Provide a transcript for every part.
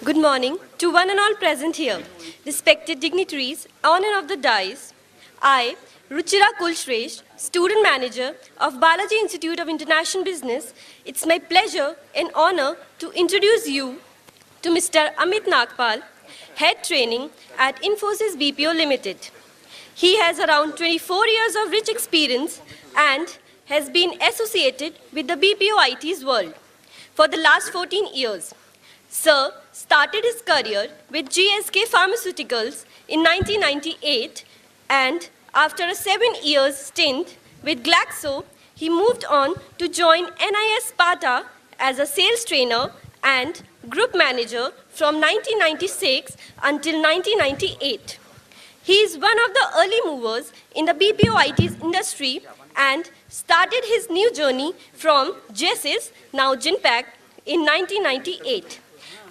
Good morning to one and all present here, respected dignitaries, on and off the dais. I, Ruchira Kulshresht, student manager of Balaji Institute of International Business, it's my pleasure and honor to introduce you to Mr. Amit Nagpal, Head Training at Infosys BPO Limited. He has around 24 years of rich experience and has been associated with the BPO IT's world for the last 14 years. Sir started his career with GSK Pharmaceuticals in 1998, and after a 7-year stint with Glaxo, he moved on to join NIS Sparta as a sales trainer and group manager from 1996 until 1998. He is one of the early movers in the BPO IT industry and started his new journey from Jessis, now Genpact, in 1998.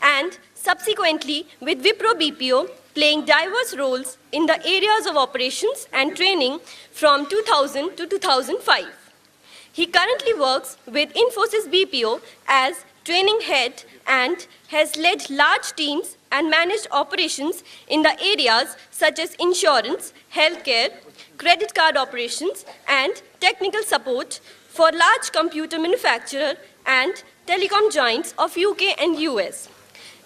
And subsequently with Wipro BPO, playing diverse roles in the areas of operations and training from 2000 to 2005. He currently works with Infosys BPO as training head and has led large teams and managed operations in the areas such as insurance, healthcare, credit card operations, and technical support for large computer manufacturer and telecom giants of UK and US.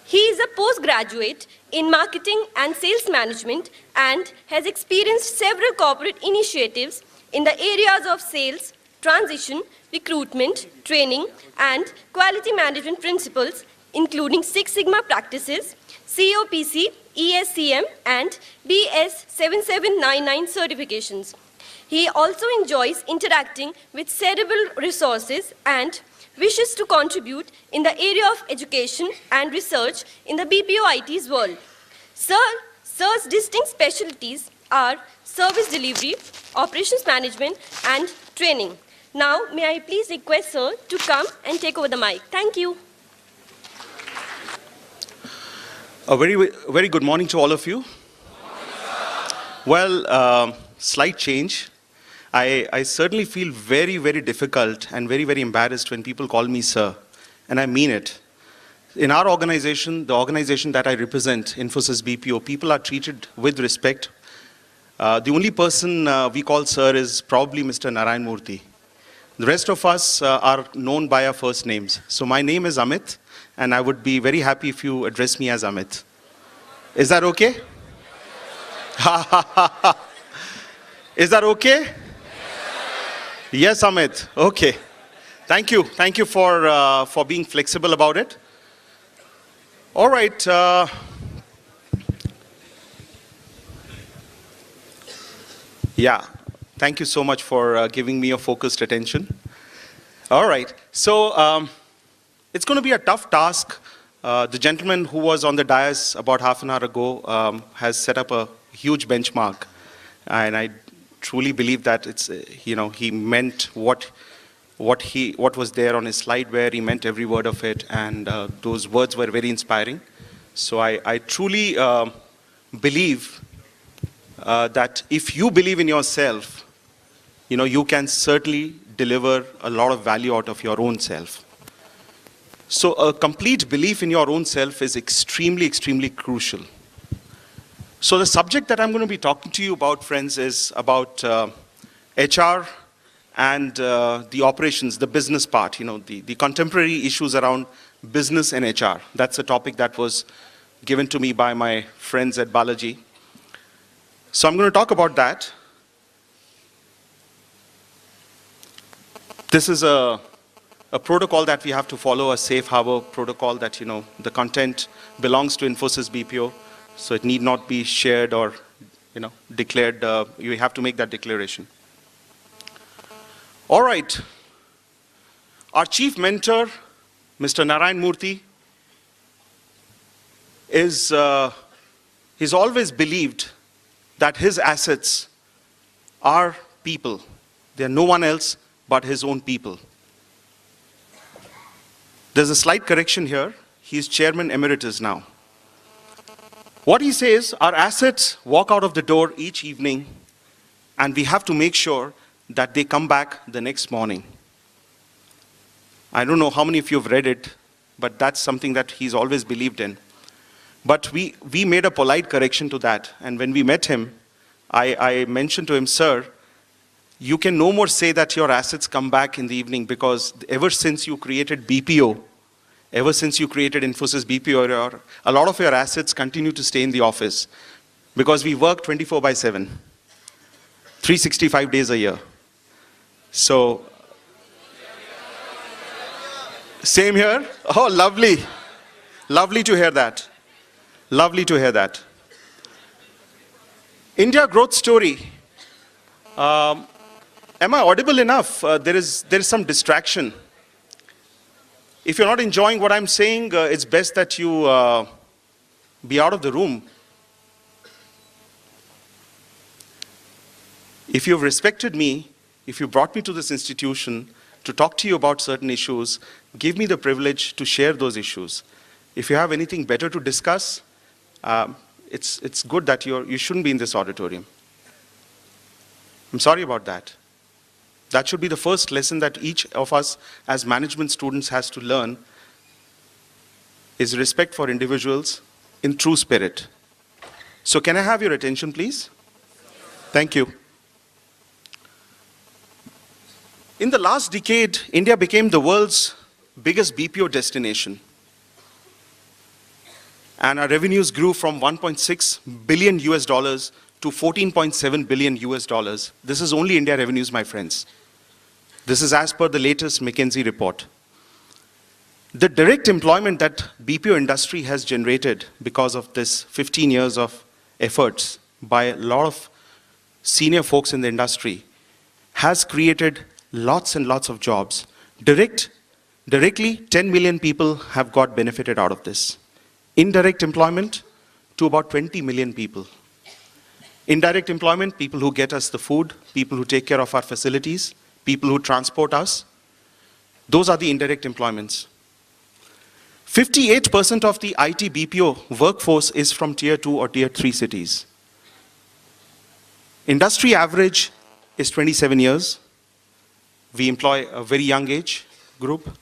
He is a postgraduate in marketing and sales management and has experienced several corporate initiatives in the areas of sales, transition, recruitment, training, and quality management principles, including Six Sigma practices, COPC, ESCM, and BS 7799 certifications. He also enjoys interacting with cerebral resources and wishes to contribute in the area of education and research in the BPO IT's world. Sir's distinct specialties are service delivery, operations management, and training. Now, may I please request Sir to come and take over the mic. Thank you. A very good morning to all of you. Well, slight change. I certainly feel very difficult and very embarrassed when people call me sir, and I mean it. In our organization, the organization that I represent, Infosys BPO, people are treated with respect. The only person we call sir is probably Mr. Narayan Murthy. The rest of us are known by our first names. So my name is Amit, and I would be very happy if you address me as Amit. Is that okay? Is that okay? Yes, Amit. Okay. Thank you. Thank you for being flexible about it. All right. Yeah. Thank you so much for giving me your focused attention. All right. So it's going to be a tough task. The gentleman who was on the dais about half an hour ago has set up a huge benchmark, and I truly believe that it's he meant what was there on his slide, where he meant every word of it, and those words were very inspiring. So I truly believe that if you believe in yourself, you can certainly deliver a lot of value out of your own self. So a complete belief in your own self is extremely crucial. So the subject that I'm going to be talking to you about, friends, is about HR and the operations, the business part, the contemporary issues around business and HR. That's a topic that was given to me by my friends at Balaji. So I'm going to talk about that. This is a protocol that we have to follow, a safe harbor protocol that, the content belongs to Infosys BPO. So it need not be shared or, declared. You have to make that declaration. All right. Our chief mentor, Mr. Narayan Murthy, he's always believed that his assets are people. They're no one else but his own people. There's a slight correction here. He's chairman emeritus now. What he says, our assets walk out of the door each evening, and we have to make sure that they come back the next morning. I don't know how many of you have read it, but that's something that he's always believed in. But we made a polite correction to that. And when we met him, I mentioned to him, sir, you can no more say that your assets come back in the evening, because ever since you created BPO, ever since you created Infosys BPO, a lot of your assets continue to stay in the office, because we work 24/7, 365 days a year. So, same here? Oh, lovely. Lovely to hear that. Lovely to hear that. India growth story. Am I audible enough? There is some distraction. If you're not enjoying what I'm saying, it's best that you be out of the room. If you've respected me, if you brought me to this institution to talk to you about certain issues, give me the privilege to share those issues. If you have anything better to discuss, it's good that you shouldn't be in this auditorium. I'm sorry about that. That should be the first lesson that each of us as management students has to learn, is respect for individuals in true spirit. So can I have your attention, please? Thank you. In the last decade, India became the world's biggest BPO destination. And our revenues grew from 1.6 billion US dollars to 14.7 billion US dollars. This is only India revenues, my friends. This is as per the latest McKinsey report. The direct employment that BPO industry has generated because of this 15 years of efforts by a lot of senior folks in the industry has created lots and lots of jobs. Directly, 10 million people have got benefited out of this. Indirect employment, to about 20 million people. Indirect employment, people who get us the food, people who take care of our facilities, people who transport us. Those are the indirect employments. 58% of the IT BPO workforce is from tier 2 or tier 3 cities. Industry average is 27 years. We employ a very young age group.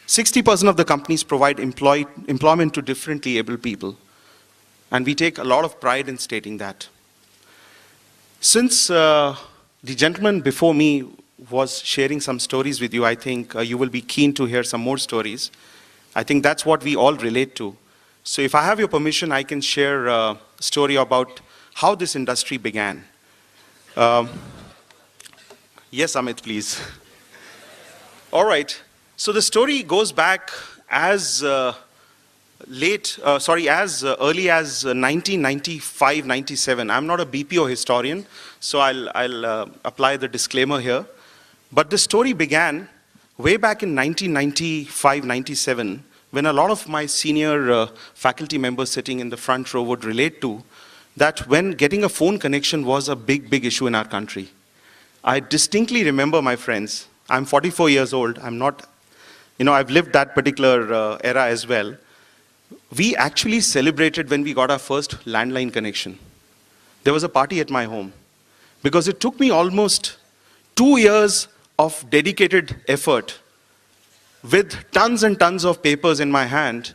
60% of the companies provide employment to differently able people. And we take a lot of pride in stating that. Since the gentleman before me was sharing some stories with you, I think you will be keen to hear some more stories. I think that's what we all relate to. So if I have your permission, I can share a story about how this industry began. Yes, Amit, please. All right. So the story goes back as early as 1995-97. I'm not a BPO historian, so I'll apply the disclaimer here. But the story began way back in 1995-97, when a lot of my senior faculty members sitting in the front row would relate to, that when getting a phone connection was a big, big issue in our country. I distinctly remember, my friends, I'm 44 years old, I've lived that particular era as well. We actually celebrated when we got our first landline connection. There was a party at my home, because it took me almost 2 years of dedicated effort with tons and tons of papers in my hand,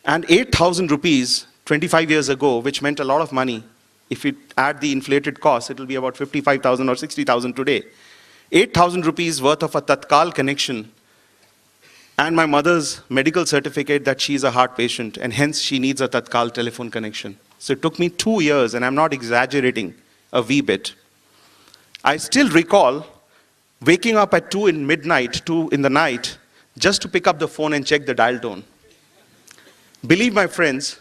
and 8,000 rupees 25 years ago, which meant a lot of money. If you add the inflated cost, it will be about 55,000 or 60,000 today. 8,000 rupees worth of a Tatkal connection, and my mother's medical certificate that she's a heart patient, and hence she needs a Tatkal telephone connection. So it took me 2 years, and I'm not exaggerating a wee bit. I still recall waking up at 2 in the night, just to pick up the phone and check the dial tone. Believe my friends,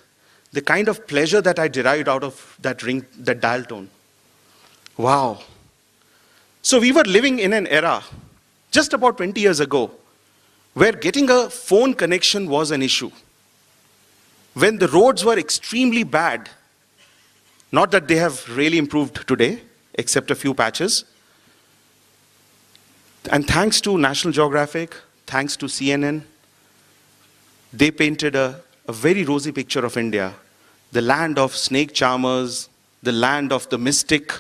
the kind of pleasure that I derived out of that ring, that dial tone. Wow. So we were living in an era, just about 20 years ago, where getting a phone connection was an issue. When the roads were extremely bad, not that they have really improved today, except a few patches. And thanks to National Geographic, thanks to CNN, they painted a very rosy picture of India. The land of snake charmers, the land of the mystic,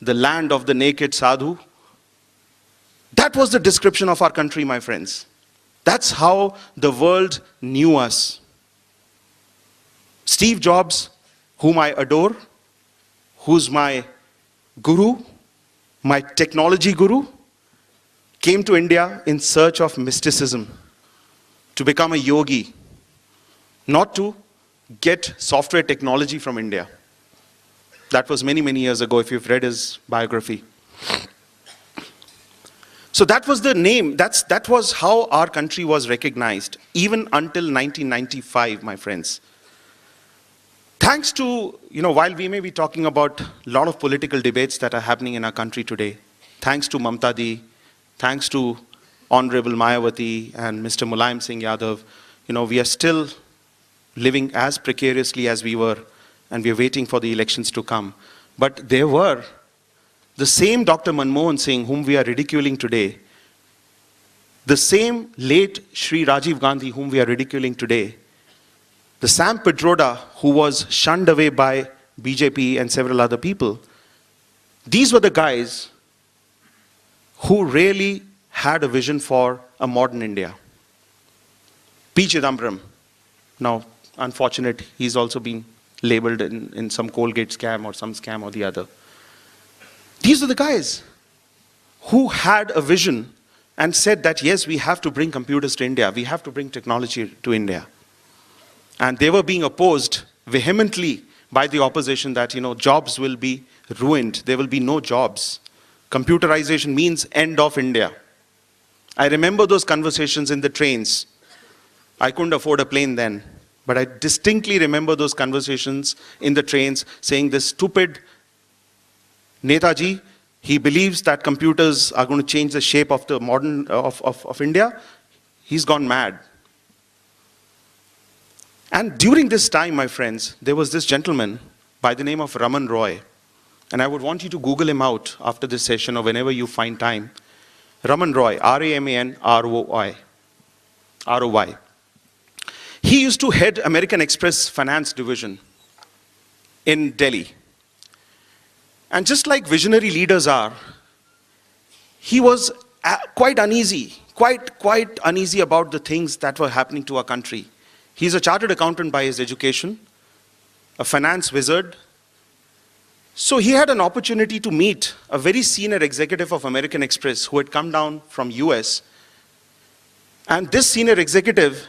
the land of the naked sadhu. That was the description of our country, my friends. That's how the world knew us. Steve Jobs, whom I adore, who's my guru, my technology guru, came to India in search of mysticism, to become a yogi, not to get software technology from India. That was many, many years ago, if you've read his biography. So that was the name, that was how our country was recognized, even until 1995, my friends. Thanks to, while we may be talking about a lot of political debates that are happening in our country today, thanks to Mamta Di, thanks to Honorable Mayawati and Mr. Mulayam Singh Yadav, we are still living as precariously as we were, and we are waiting for the elections to come. But there were the same Dr. Manmohan Singh, whom we are ridiculing today, the same late Shri Rajiv Gandhi, whom we are ridiculing today, the Sam Pedroda, who was shunned away by BJP and several other people, these were the guys who really had a vision for a modern India. P. Chidambaram, now unfortunate, he's also been labeled in some Colgate scam or some scam or the other. These are the guys who had a vision and said that, yes, we have to bring computers to India, we have to bring technology to India. And they were being opposed vehemently by the opposition that, jobs will be ruined, there will be no jobs. Computerization means end of India. I remember those conversations in the trains. I couldn't afford a plane then, but I distinctly remember those conversations in the trains saying this stupid Netaji, he believes that computers are going to change the shape of the modern, of India. He's gone mad. And during this time, my friends, there was this gentleman by the name of Raman Roy. And I would want you to Google him out after this session or whenever you find time. Raman Roy, R-A-M-A-N-R-O-Y. R-O-Y. He used to head American Express Finance Division in Delhi. And just like visionary leaders are, he was quite uneasy about the things that were happening to our country. He's a chartered accountant by his education, a finance wizard. So he had an opportunity to meet a very senior executive of American Express who had come down from US. And this senior executive,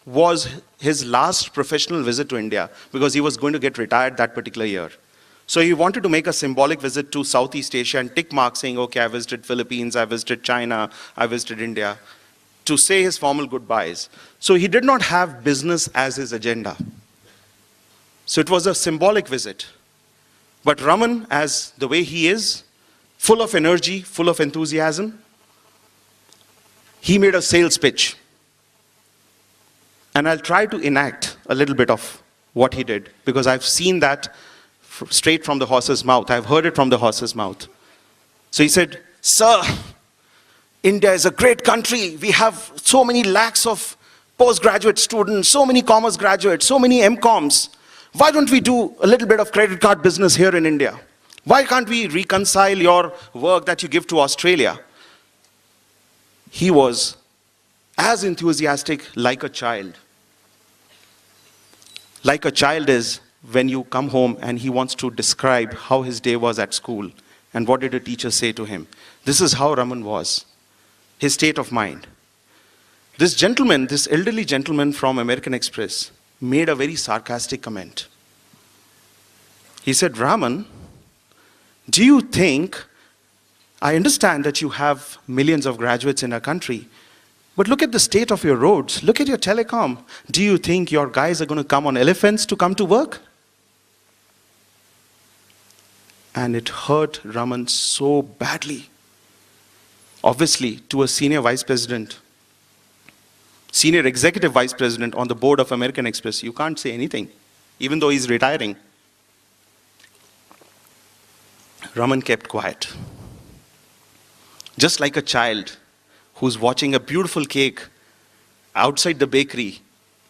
was his last professional visit to India because he was going to get retired that particular year. So he wanted to make a symbolic visit to Southeast Asia and tick mark saying, okay, I visited Philippines, I visited China, I visited India, to say his formal goodbyes. So he did not have business as his agenda. So it was a symbolic visit. But Raman, as the way he is, full of energy, full of enthusiasm, he made a sales pitch. And I'll try to enact a little bit of what he did, because I've seen that straight from the horse's mouth. I've heard it from the horse's mouth. So he said, sir, India is a great country. We have so many lakhs of postgraduate students, so many commerce graduates, so many MComs. Why don't we do a little bit of credit card business here in India? Why can't we reconcile your work that you give to Australia? He was as enthusiastic like a child. Like a child is when you come home and he wants to describe how his day was at school and what did a teacher say to him. This is how Raman was, his state of mind. This gentleman, this elderly gentleman from American Express, made a very sarcastic comment. He said, Raman, do you think, I understand that you have millions of graduates in our country, but look at the state of your roads, look at your telecom. Do you think your guys are going to come on elephants to come to work? And it hurt Raman so badly. Obviously, to a senior vice president, senior executive vice president on the board of American Express, you can't say anything, even though he's retiring. Raman kept quiet. Just like a child who's watching a beautiful cake outside the bakery,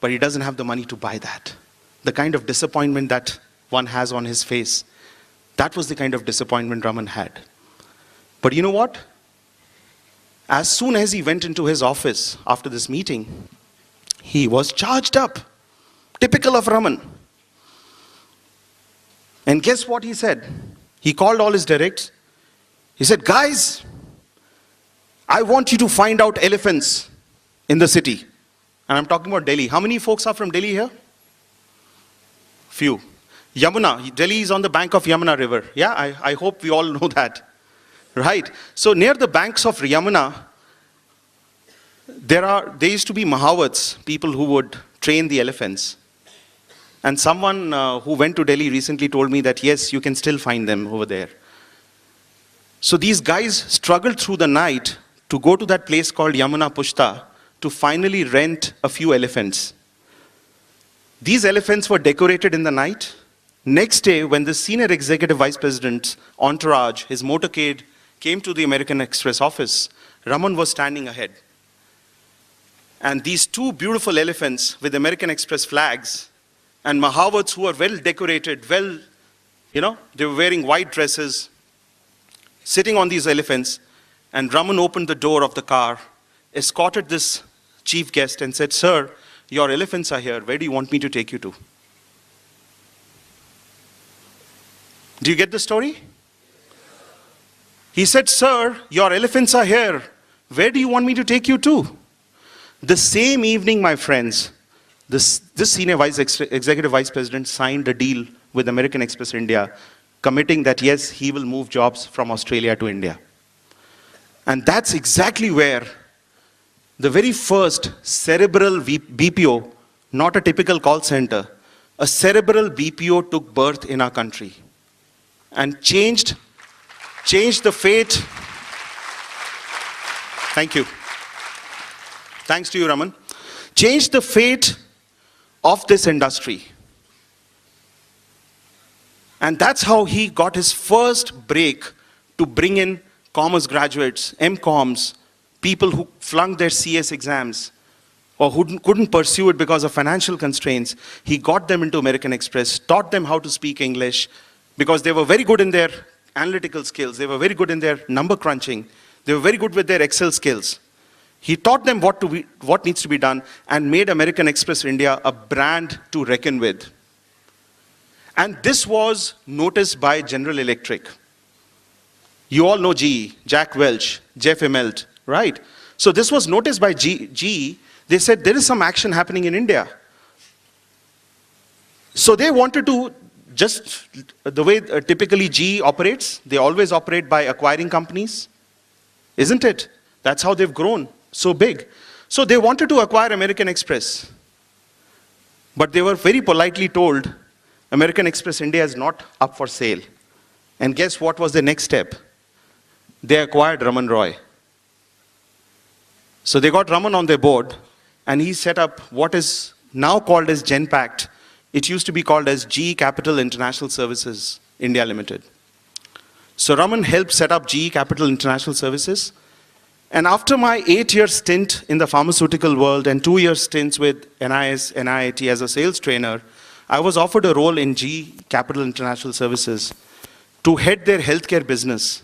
but he doesn't have the money to buy that. The kind of disappointment that one has on his face, that was the kind of disappointment Raman had. But you know what? As soon as he went into his office after this meeting, he was charged up. Typical of Raman. And guess what he said? He called all his directs. He said, guys, I want you to find out elephants in the city. And I'm talking about Delhi. How many folks are from Delhi here? Few. Yamuna. Delhi is on the bank of Yamuna River. Yeah, I hope we all know that. Right? So near the banks of Yamuna, there used to be Mahawats, people who would train the elephants. And someone who went to Delhi recently told me that yes, you can still find them over there. So these guys struggled through the night to go to that place called Yamuna Pushta to finally rent a few elephants. These elephants were decorated in the night. Next day, when the senior executive vice president's entourage, his motorcade, came to the American Express office, Raman was standing ahead. And these two beautiful elephants with American Express flags and Mahawats who were well decorated, they were wearing white dresses, sitting on these elephants, and Raman opened the door of the car, escorted this chief guest and said, sir, your elephants are here. Where do you want me to take you to? Do you get the story? He said, sir, your elephants are here. Where do you want me to take you to? The same evening, my friends, this senior executive vice president signed a deal with American Express India, committing that, yes, he will move jobs from Australia to India. And that's exactly where the very first cerebral BPO, not a typical call center, a cerebral BPO took birth in our country and changed the fate. Thank you. Thanks to you, Raman. Changed the fate of this industry. And that's how he got his first break to bring in commerce graduates, MComs, people who flunked their CS exams or who couldn't pursue it because of financial constraints. He got them into American Express, taught them how to speak English because they were very good in their analytical skills. They were very good in their number crunching. They were very good with their Excel skills. He taught them what needs to be done and made American Express India a brand to reckon with. And this was noticed by General Electric. You all know GE, Jack Welch, Jeff Immelt, right? So this was noticed by GE. They said there is some action happening in India. So they wanted to, just the way typically GE operates, they always operate by acquiring companies, isn't it? That's how they've grown so big. So they wanted to acquire American Express. But they were very politely told, American Express India is not up for sale. And guess what was the next step? They acquired Raman Roy. So they got Raman on their board, and he set up what is now called as Genpact. It used to be called as GE Capital International Services India Limited. So Raman helped set up GE Capital International Services. And after my 8-year stint in the pharmaceutical world and 2-year stints with NIS, NIIT as a sales trainer, I was offered a role in GE Capital International Services to head their healthcare business.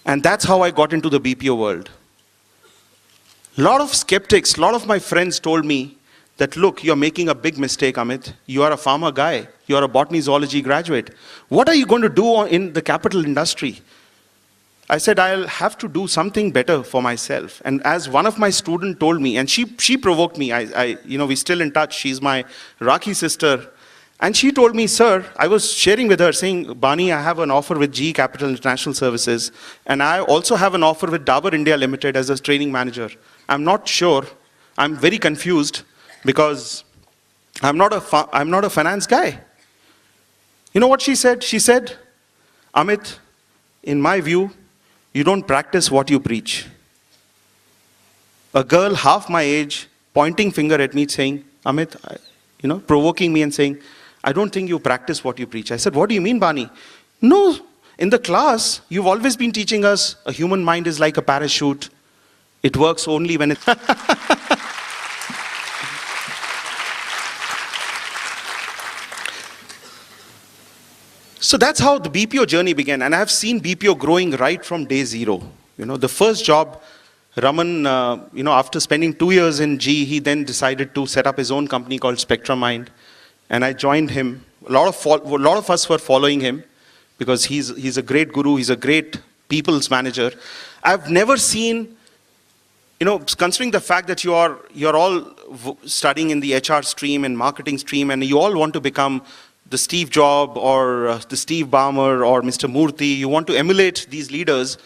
And that's how I got into the BPO world. A lot of skeptics, a lot of my friends told me that, look, you're making a big mistake, Amit. You are a pharma guy. You are a botany zoology graduate. What are you going to do in the capital industry? I said, I'll have to do something better for myself. And as one of my students told me, and she provoked me, we're still in touch. She's my Rakhi sister. And she told me, sir, I was sharing with her saying, Bani, I have an offer with GE Capital International Services. And I also have an offer with Dabur India Limited as a training manager. I'm not sure. I'm very confused because I'm not a finance guy. You know what she said? She said, Amit, in my view, you don't practice what you preach. A girl half my age pointing finger at me saying, Amit, provoking me and saying, I don't think you practice what you preach. I said, what do you mean, Bani? No, in the class, you've always been teaching us a human mind is like a parachute. It works only when it... So that's how the BPO journey began. And I've seen BPO growing right from day zero. The first job, Raman, after spending 2 years in GE, he then decided to set up his own company called SpectraMind. And I joined him a lot of us were following him because he's a great guru, he's a great people's manager. I've never seen, considering the fact that you're all studying in the HR stream and marketing stream, and you all want to become the Steve Jobs or the Steve Ballmer or Mr. Murthy, you want to emulate these leaders.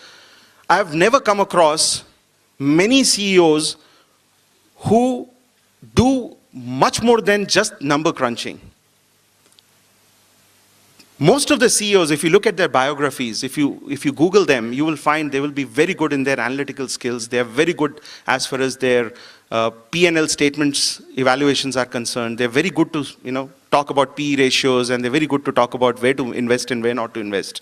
I've never come across many CEOs who do much more than just number crunching. Most of the CEOs, if you look at their biographies, if you Google them, you will find they will be very good in their analytical skills. They are very good as far as their P&L statements evaluations are concerned. They're very good to talk about P ratios, and they're very good to talk about where to invest and where not to invest.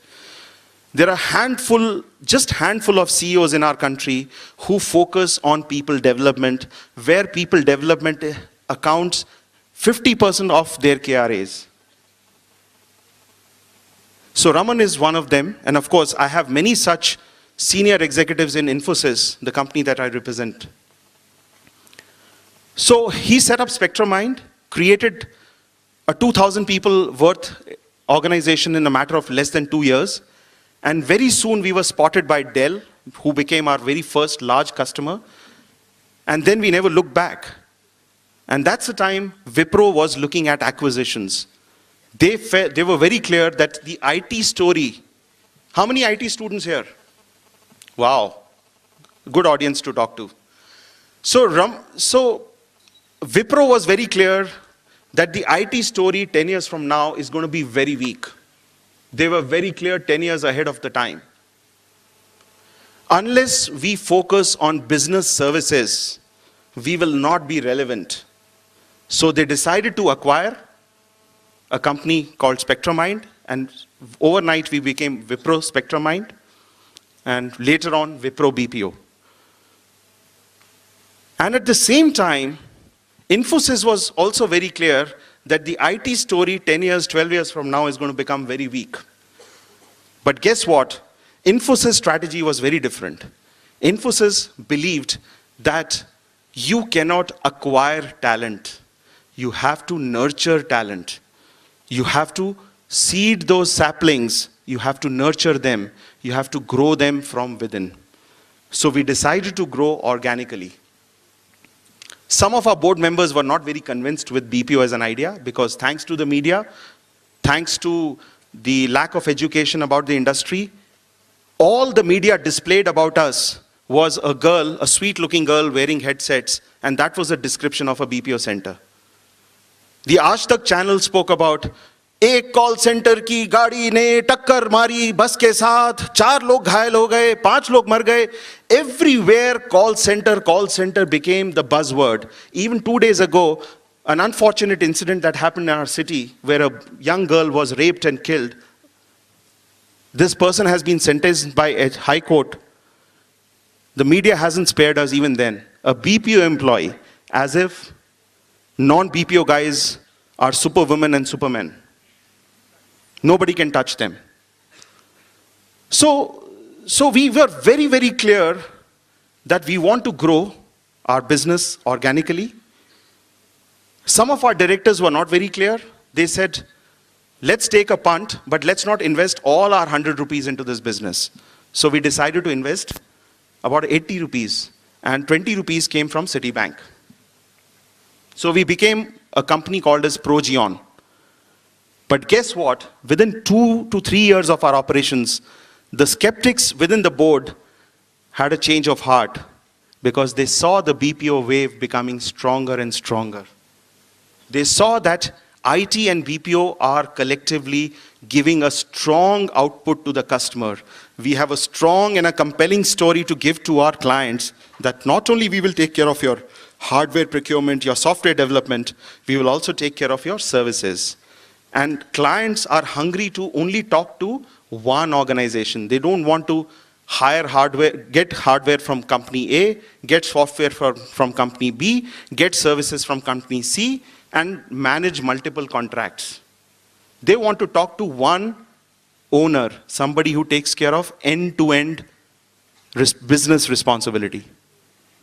There are just handful of CEOs in our country who focus on people development, where people development accounts 50% of their KRAs. So Raman is one of them, and of course I have many such senior executives in Infosys, the company that I represent. So he set up SpectraMind, created a 2,000 people worth organization in a matter of less than 2 years, and very soon we were spotted by Dell, who became our very first large customer, and then we never looked back. And that's the time Wipro was looking at acquisitions. They were very clear that the IT story, how many IT students here? Wow, good audience to talk to. So Wipro was very clear that the IT story 10 years from now is going to be very weak. They were very clear 10 years ahead of the time. Unless we focus on business services, we will not be relevant. So they decided to acquire a company called SpectraMind, and overnight we became Wipro SpectraMind, and later on Wipro BPO. And at the same time, Infosys was also very clear that the IT story 10 years, 12 years from now is going to become very weak. But guess what? Infosys' strategy was very different. Infosys believed that you cannot acquire talent. You have to nurture talent. You have to seed those saplings. You have to nurture them. You have to grow them from within. So we decided to grow organically. Some of our board members were not very convinced with BPO as an idea, because thanks to the media, thanks to the lack of education about the industry, all the media displayed about us was a girl, a sweet-looking girl wearing headsets, and that was a description of a BPO center. The Aaj Tak channel spoke about एक call centre की गाड़ी ने टक्कर मारी बस के साथ, 4 लोग घायल हो गए, 5 लोग मर गए. Everywhere call center became the buzzword. Even 2 days ago, an unfortunate incident that happened in our city where a young girl was raped and killed. This person has been sentenced by a high court. The media hasn't spared us even then. A BPO employee, as if non-BPO guys are superwomen and supermen. Nobody can touch them. So we were very, very clear that we want to grow our business organically. Some of our directors were not very clear. They said, let's take a punt, but let's not invest all our 100 rupees into this business. So we decided to invest about 80 rupees, and 20 rupees came from Citibank. So we became a company called as Progeon. But guess what? Within 2 to 3 years of our operations, the skeptics within the board had a change of heart because they saw the BPO wave becoming stronger and stronger. They saw that IT and BPO are collectively giving a strong output to the customer. We have a strong and a compelling story to give to our clients that not only we will take care of your hardware procurement, your software development, we will also take care of your services. And clients are hungry to only talk to one organization. They don't want to hire hardware, get hardware from company A, get software from company B, get services from company C, and manage multiple contracts. They want to talk to one owner, somebody who takes care of end-to-end business responsibility.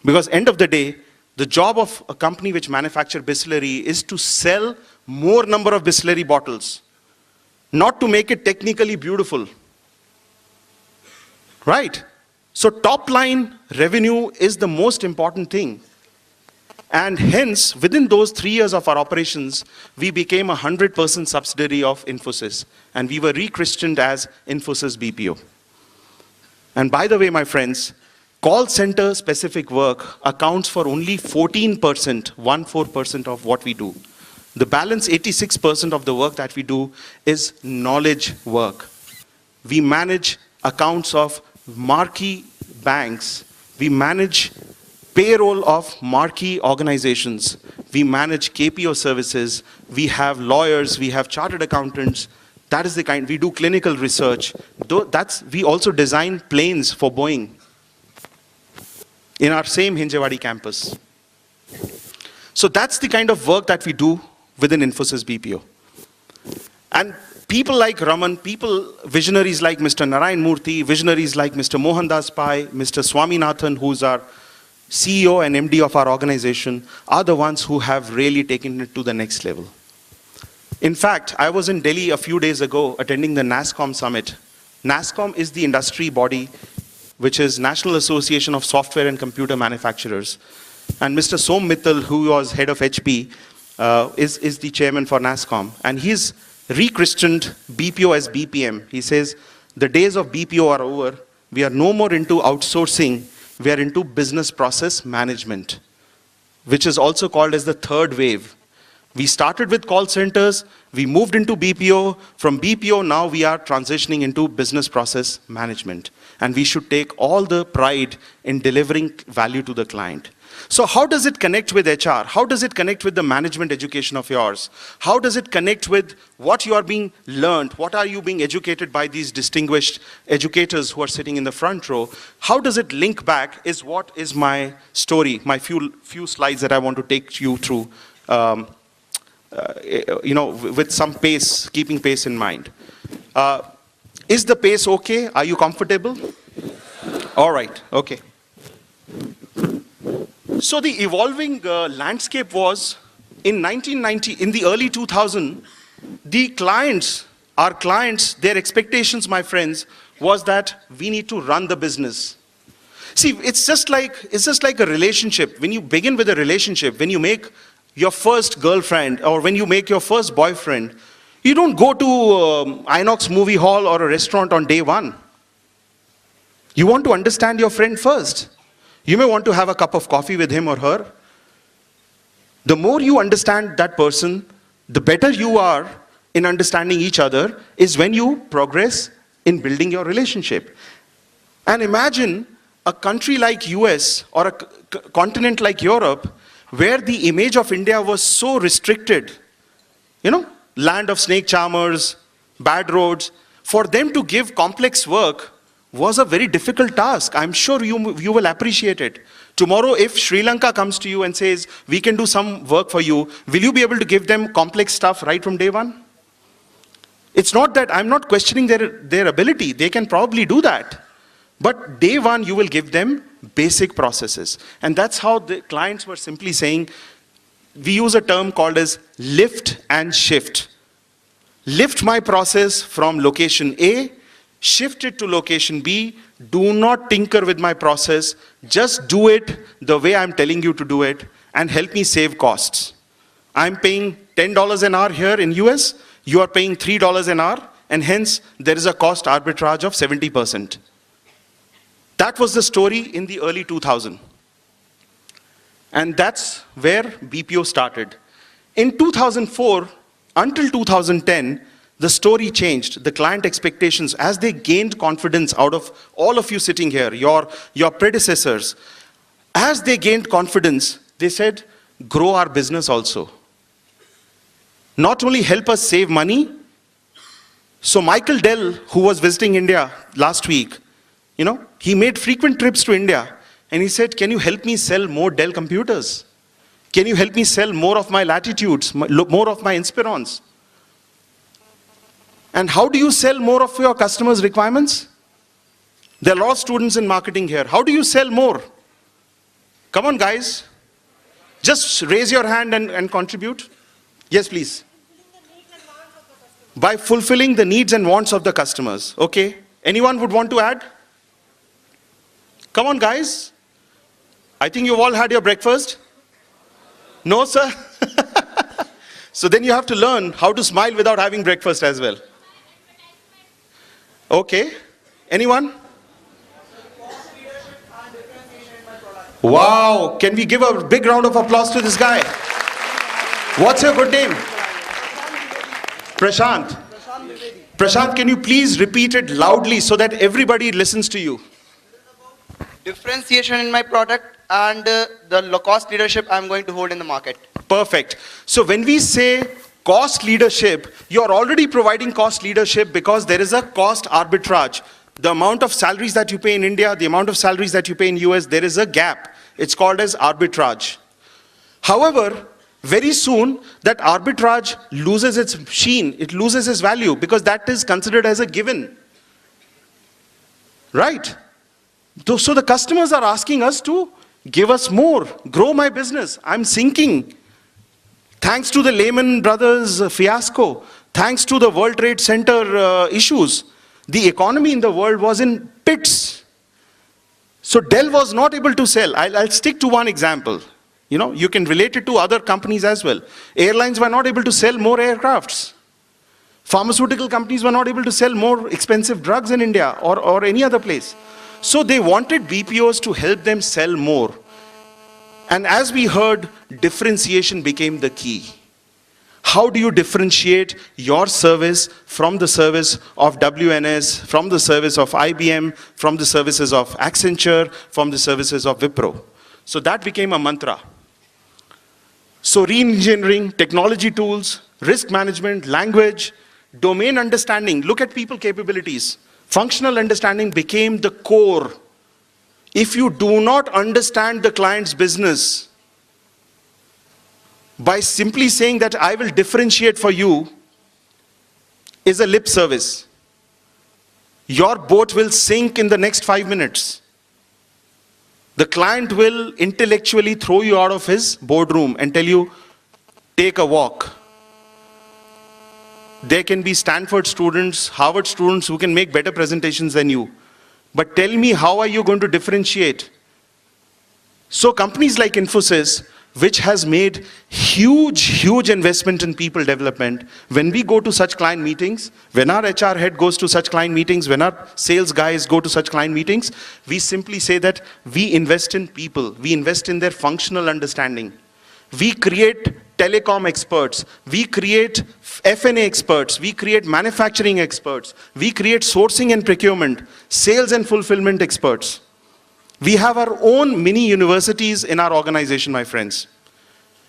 Because end of the day, the job of a company which manufactures Bisleri is to sell more number of Bisleri bottles, not to make it technically beautiful. Right? So top line revenue is the most important thing. And hence, within those 3 years of our operations, we became a 100% subsidiary of Infosys. And we were rechristened as Infosys BPO. And by the way, my friends, call center specific work accounts for only 14%, 14% of what we do. The balance 86% of the work that we do is knowledge work. We manage accounts of marquee banks. We manage payroll of marquee organizations. We manage KPO services. We have lawyers. We have chartered accountants. That is the kind. We do clinical research. We also design planes for Boeing in our same Hinjewadi campus. So that's the kind of work that we do within Infosys BPO. And people like Raman, visionaries like Mr. Narayan Murthy, visionaries like Mr. Mohandas Pai, Mr. Swaminathan, who's our CEO and MD of our organization, are the ones who have really taken it to the next level. In fact, I was in Delhi a few days ago attending the NASSCOM summit. NASSCOM is the industry body, which is National Association of Software and Computer Manufacturers. And Mr. Som Mittal, who was head of HP, is the chairman for NASSCOM. And he's rechristened BPO as BPM. He says, the days of BPO are over. We are no more into outsourcing. We are into business process management, which is also called as the third wave. We started with call centers, we moved into BPO. From BPO, now we are transitioning into business process management. And we should take all the pride in delivering value to the client. So how does it connect with HR? How does it connect with the management education of yours? How does it connect with what you are being learned? What are you being educated by these distinguished educators who are sitting in the front row? How does it link back is what is my story, my few slides that I want to take you through, with some pace, keeping pace in mind. Is the pace okay? Are you comfortable? All right, okay. So the evolving landscape was, in 1990, in the early 2000s, the clients, our clients, their expectations, my friends, was that we need to run the business. See, it's just like a relationship. When you begin with a relationship, when you make your first girlfriend or when you make your first boyfriend, you don't go to Inox movie hall or a restaurant on day one. You want to understand your friend first. You may want to have a cup of coffee with him or her. The more you understand that person, the better you are in understanding each other is when you progress in building your relationship. And imagine a country like US or a continent like Europe where the image of India was so restricted, land of snake charmers, bad roads. For them to give complex work was a very difficult task. I'm sure you will appreciate it. Tomorrow, if Sri Lanka comes to you and says, we can do some work for you, will you be able to give them complex stuff right from day one? It's not that I'm not questioning their ability. They can probably do that. But day one, you will give them basic processes. And that's how the clients were simply saying, we use a term called as lift and shift. Lift my process from location A, shift it to location B. Do not tinker with my process. Just do it the way I'm telling you to do it and help me save costs. I'm paying $10 an hour here in US. You are paying $3 an hour. And hence, there is a cost arbitrage of 70%. That was the story in the early 2000s. And that's where BPO started. In 2004, until 2010, the story changed. The client expectations, as they gained confidence out of all of you sitting here, your predecessors, as they gained confidence, they said, grow our business also. Not only help us save money. So Michael Dell, who was visiting India last week, he made frequent trips to India. And he said, can you help me sell more Dell computers? Can you help me sell more of my Latitudes, more of my Inspirons? And how do you sell more of your customers' requirements? There are a lot of students in marketing here. How do you sell more? Come on, guys. Just raise your hand and contribute. Yes, please. by fulfilling the needs and wants of the customers. Okay, anyone would want to add? Come on, guys. I think you've all had your breakfast. No, sir? So then you have to learn how to smile without having breakfast as well. Okay, anyone? Wow, can we give a big round of applause to this guy? What's your good name? Prashant. Prashant, can you please repeat it loudly so that everybody listens to you? Differentiation in my product and the cost leadership I'm going to hold in the market. Perfect. So when we say cost leadership, you're already providing cost leadership because there is a cost arbitrage. The amount of salaries that you pay in India, the amount of salaries that you pay in US, there is a gap. It's called as arbitrage. However, very soon that arbitrage loses its sheen, it loses its value because that is considered as a given. Right? So the customers are asking us to give us more, grow my business. I'm sinking. Thanks to the Lehman Brothers fiasco, thanks to the World Trade Center issues, the economy in the world was in pits. So Dell was not able to sell. I'll stick to one example. You know, you can relate it to other companies as well. Airlines were not able to sell more aircrafts. Pharmaceutical companies were not able to sell more expensive drugs in India or any other place. So they wanted BPOs to help them sell more. And as we heard, differentiation became the key. How do you differentiate your service from the service of WNS, from the service of IBM, from the services of Accenture, from the services of Wipro? So that became a mantra. So re-engineering, technology tools, risk management, language, domain understanding, look at people capabilities. Functional understanding became the core. If you do not understand the client's business, by simply saying that I will differentiate for you is a lip service. Your boat will sink in the next 5 minutes. The client will intellectually throw you out of his boardroom and tell you, take a walk. There can be Stanford students, Harvard students who can make better presentations than you. But tell me, how are you going to differentiate? So companies like Infosys, which has made huge investment in people development, when we go to such client meetings, when our HR head goes to such client meetings, when our sales guys go to such client meetings, we simply say that we invest in people, we invest in their functional understanding. We create telecom experts, we create F&A experts, we create manufacturing experts, we create sourcing and procurement, sales and fulfillment experts. We have our own mini universities in our organization, my friends.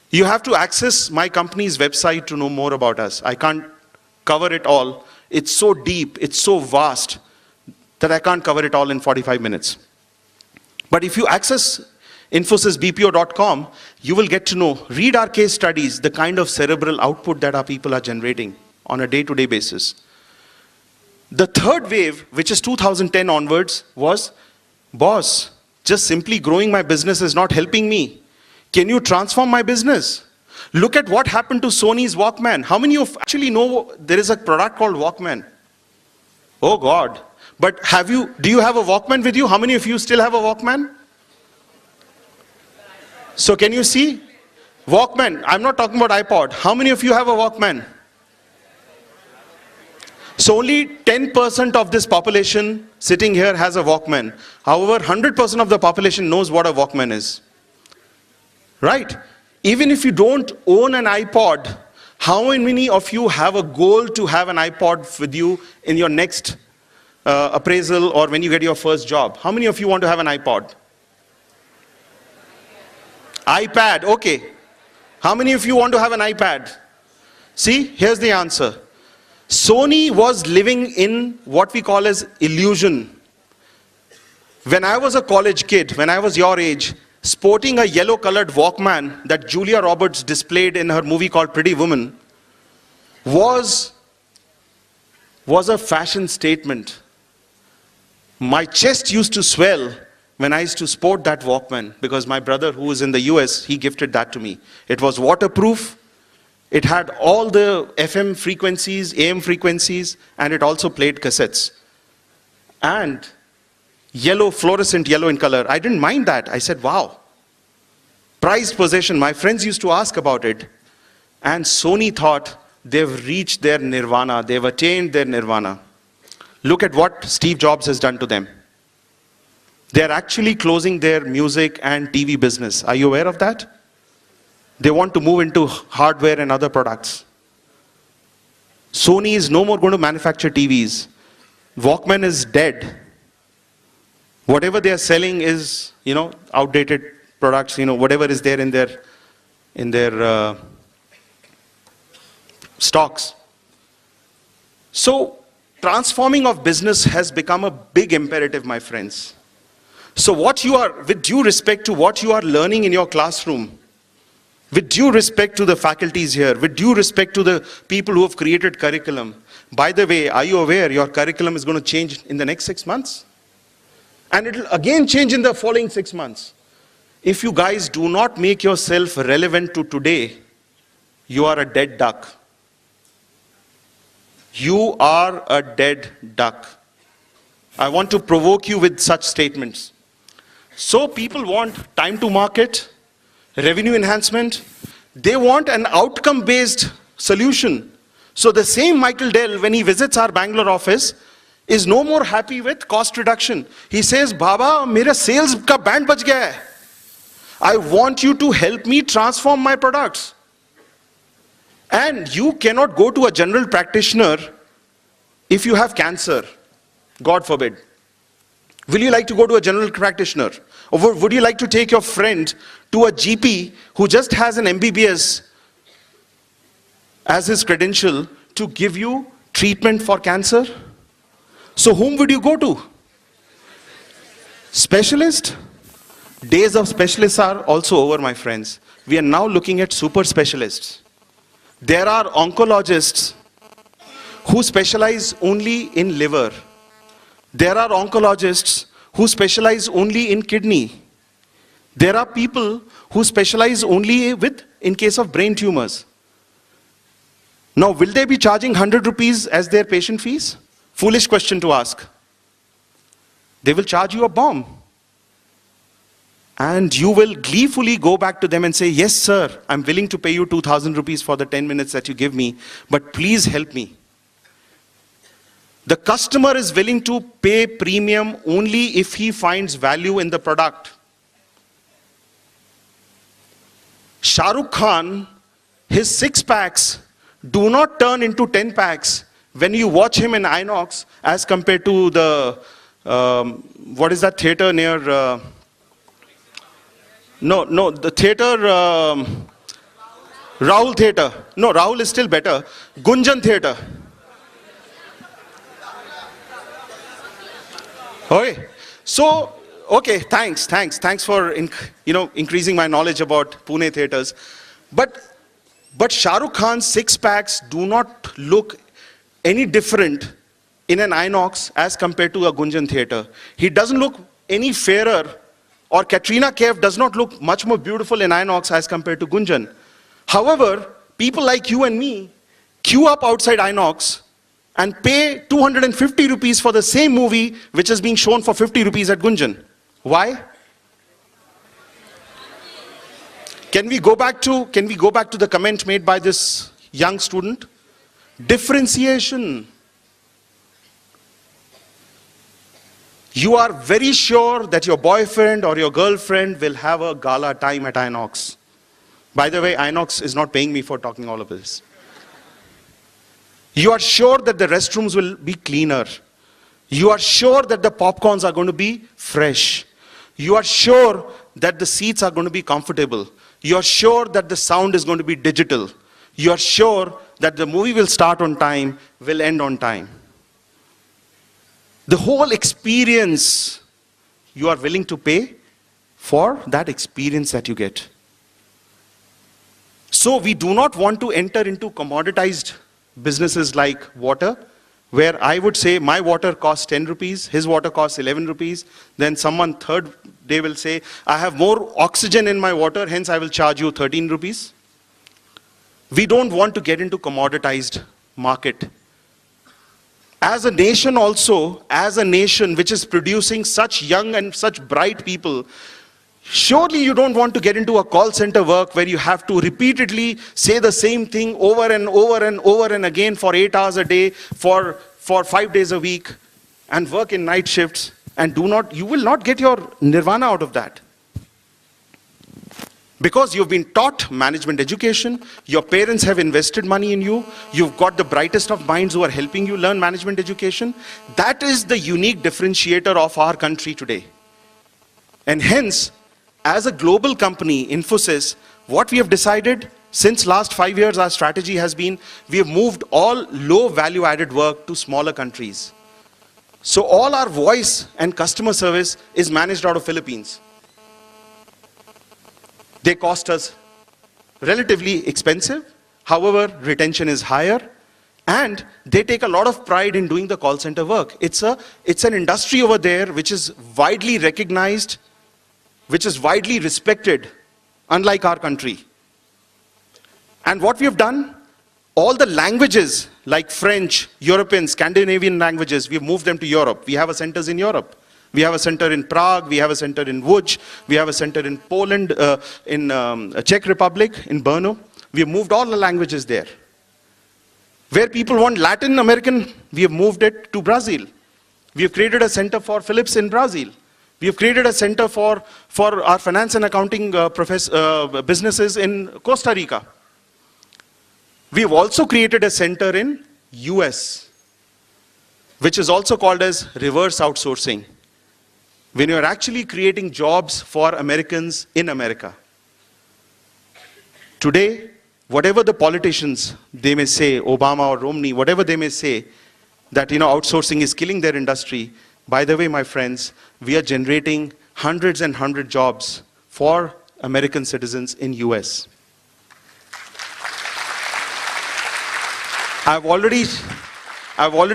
You have to access my company's website to know more about us. I can't cover it all. It's so deep, it's so vast that I can't cover it all in 45 minutes. But if you access infosysbpo.com, you will get to know, read our case studies, the kind of cerebral output that our people are generating on a day-to-day basis. The third wave, which is 2010 onwards, was, boss, just simply growing my business is not helping me. Can you transform my business? Look at what happened to Sony's Walkman. How many of you actually know there is a product called Walkman? Oh God. But do you have a Walkman with you? How many of you still have a Walkman? So can you see? Walkman, I'm not talking about iPod. How many of you have a Walkman? So only 10% of this population sitting here has a Walkman. However, 100% of the population knows what a Walkman is. Right? Even if you don't own an iPod, how many of you have a goal to have an iPod with you in your next appraisal or when you get your first job? How many of you want to have an iPod? iPad, okay. How many of you want to have an iPad? See, here's the answer. Sony was living in what we call as illusion. When I was a college kid, when I was your age, sporting a yellow-colored Walkman that Julia Roberts displayed in her movie called Pretty Woman was a fashion statement. My chest used to swell when I used to sport that Walkman because my brother who was in the US, he gifted that to me. It was waterproof, It had all the FM frequencies, AM frequencies, and it also played cassettes. And yellow, fluorescent yellow in color. I didn't mind that. I said, wow. Prized possession. My friends used to ask about it. And Sony thought they've reached their nirvana. They've attained their nirvana. Look at what Steve Jobs has done to them. They're actually closing their music and TV business. Are you aware of that? They want to move into hardware and other products. Sony is no more going to manufacture TVs. Walkman is dead. Whatever they are selling is, outdated products, whatever is there in their stocks. So, transforming of business has become a big imperative, my friends. So with due respect to what you are learning in your classroom, with due respect to the faculties here, with due respect to the people who have created curriculum, by the way, are you aware your curriculum is going to change in the next 6 months? And it will again change in the following 6 months. If you guys do not make yourself relevant to today, you are a dead duck. You are a dead duck. I want to provoke you with such statements. So people want time to market, revenue enhancement. They want an outcome-based solution. So the same Michael Dell, when he visits our Bangalore office, is no more happy with cost reduction. He says, Baba, mera sales ka band bach gaya hai. I want you to help me transform my products. And you cannot go to a general practitioner if you have cancer, God forbid. Will you like to go to a general practitioner? Or would you like to take your friend to a GP who just has an MBBS as his credential to give you treatment for cancer? So whom would you go to? Specialist? Days of specialists are also over, my friends. We are now looking at super specialists. There are oncologists who specialize only in liver. There are oncologists who specialize only in kidney. There are people who specialize only in case of brain tumors. Now, will they be charging 100 rupees as their patient fees? Foolish question to ask. They will charge you a bomb. And you will gleefully go back to them and say, yes, sir, I'm willing to pay you 2,000 rupees for the 10 minutes that you give me, but please help me. The customer is willing to pay premium only if he finds value in the product. Shah Rukh Khan, his 6-packs do not turn into 10 packs when you watch him in INOX as compared to the, what is that theater near, the theater, Rahul Theater. No, Rahul is still better. Gunjan Theater. Okay. So, okay, thanks for increasing my knowledge about Pune theaters. But Shah Rukh Khan's 6-packs do not look any different in an INOX as compared to a Gunjan Theater. He doesn't look any fairer, or Katrina Kaif does not look much more beautiful in INOX as compared to Gunjan. However, people like you and me queue up outside INOX and pay 250 rupees for the same movie which is being shown for 50 rupees at Gunjan. Why? Can we go back to the comment made by this young student? Differentiation. You are very sure that your boyfriend or your girlfriend will have a gala time at INOX. By the way, INOX is not paying me for talking all of this. You are sure that the restrooms will be cleaner. You are sure that the popcorns are going to be fresh. You are sure that the seats are going to be comfortable. You are sure that the sound is going to be digital. You are sure that the movie will start on time, will end on time. The whole experience, you are willing to pay for that experience that you get. So we do not want to enter into commoditized businesses like water, where I would say my water costs 10 rupees, his water costs 11 rupees. Then someone third day will say, I have more oxygen in my water, hence I will charge you 13 rupees. We don't want to get into commoditized market. As a nation also, as a nation which is producing such young and such bright people, surely you don't want to get into a call center work where you have to repeatedly say the same thing over and over and over and again for 8 hours a day, for 5 days a week, and work in night shifts, and you will not get your nirvana out of that. Because you've been taught management education, your parents have invested money in you, you've got the brightest of minds who are helping you learn management education. That is the unique differentiator of our country today. And hence, as a global company, Infosys, what we have decided since last 5 years, our strategy has been, we have moved all low value added work to smaller countries. So all our voice and customer service is managed out of Philippines. They cost us relatively expensive, however, retention is higher, and they take a lot of pride in doing the call center work. It's an industry over there which is widely recognized, which is widely respected, unlike our country. And what we have done, all the languages like French, European, Scandinavian languages, we've moved them to Europe. We have centers in Europe. We have a center in Prague, we have a center in Łódź, we have a center in Poland, in Czech Republic, in Brno. We have moved all the languages there. Where people want Latin American, we have moved it to Brazil. We have created a center for Philips in Brazil. We have created a center for our finance and accounting businesses in Costa Rica. We have also created a center in US, which is also called as reverse outsourcing, when you're actually creating jobs for Americans in America. Today, whatever the politicians, they may say, Obama or Romney, whatever they may say, that outsourcing is killing their industry, by the way, my friends, we are generating hundreds and hundreds jobs for American citizens in US. I've already